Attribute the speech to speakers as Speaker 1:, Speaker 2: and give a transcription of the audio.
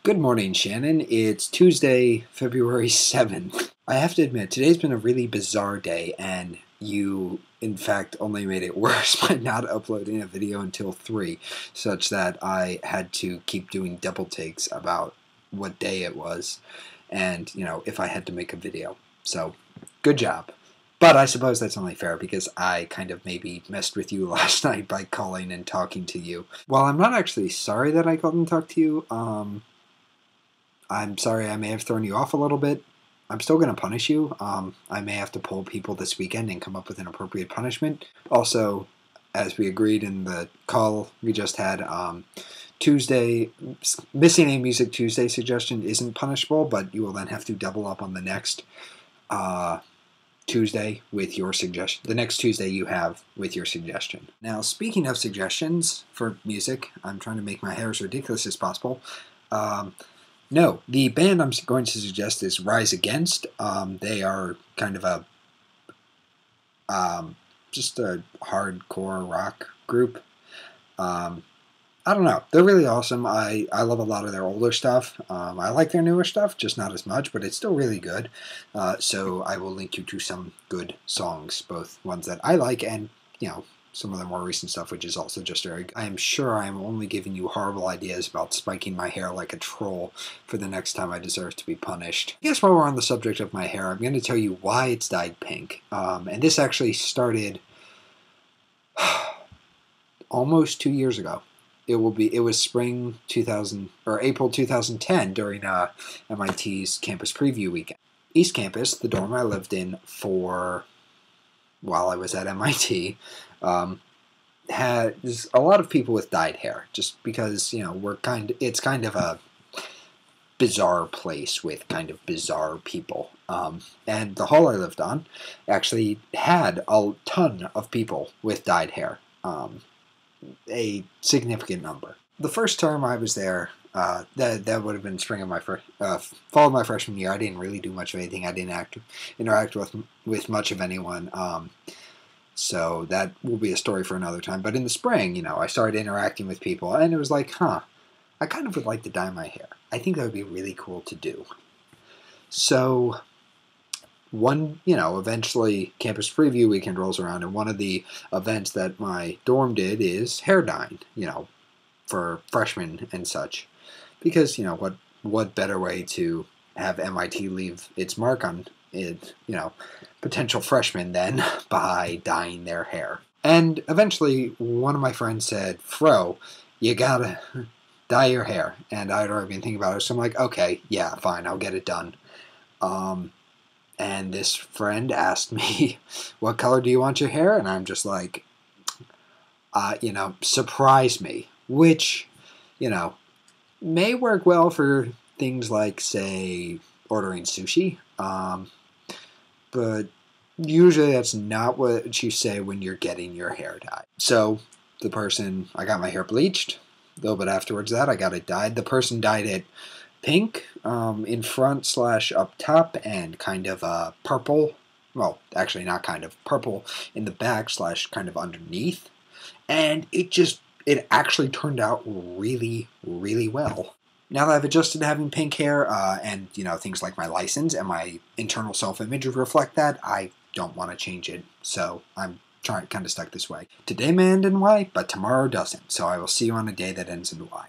Speaker 1: Good morning, Shannon. It's Tuesday, February 7th. I have to admit, today's been a really bizarre day, and you, in fact, only made it worse by not uploading a video until 3, such that I had to keep doing double takes about what day it was, and, if I had to make a video. So, good job. But I suppose that's only fair because I kind of maybe messed with you last night by calling and talking to you. While I'm not actually sorry that I called and talked to you, I'm sorry I may have thrown you off a little bit. I'm still going to punish you. I may have to pull people this weekend and come up with an appropriate punishment. Also, as we agreed in the call we just had, Tuesday, missing a Music Tuesday suggestion isn't punishable, but you will then have to double up on the next Tuesday with your suggestion. The next Tuesday you have with your suggestion. Now, speaking of suggestions for music, I'm trying to make my hair as ridiculous as possible. No, the band I'm going to suggest is Rise Against. They are kind of a just a hardcore rock group. I don't know. They're really awesome. I love a lot of their older stuff. I like their newer stuff, just not as much, but it's still really good. So I will link you to some good songs, both ones that I like and, some of the more recent stuff, which is also just very good. I am sure I am only giving you horrible ideas about spiking my hair like a troll for the next time I deserve to be punished. I guess while we're on the subject of my hair, I'm going to tell you why it's dyed pink. And this actually started almost 2 years ago. It was spring 2000 or April 2010 during MIT's campus preview weekend. East Campus, the dorm I lived in while I was at MIT, has a lot of people with dyed hair, just because it's kind of a bizarre place with kind of bizarre people. And the hall I lived on actually had a ton of people with dyed hair. A significant number. The first term I was there, that would have been spring of my fall of my freshman year. I didn't really do much of anything. I didn't interact with much of anyone. So that will be a story for another time. But in the spring, I started interacting with people, and it was like, I kind of would like to dye my hair. I think that would be really cool to do. So eventually campus preview weekend rolls around, and one of the events that my dorm did is hair dyeing, for freshmen and such. Because, what better way to have MIT leave its mark on it, potential freshmen than by dyeing their hair. And eventually one of my friends said, Fro, you gotta dye your hair. And I'd already been thinking about it, so I'm like, okay, yeah, fine, I'll get it done. And this friend asked me, what color do you want your hair? And I'm just like, surprise me. Which, may work well for things like, say, ordering sushi. But usually that's not what you say when you're getting your hair dyed. So I got my hair bleached. A little bit afterwards I got it dyed. The person dyed it pink in front / up top, and kind of purple. Well, actually not kind of. Purple in the back / kind of underneath. And it actually turned out really, really well. Now that I've adjusted to having pink hair, and things like my license and my internal self-image reflect that, I don't want to change it. So I'm kind of stuck this way. Today may end in Y, but tomorrow doesn't. So I will see you on a day that ends in Y.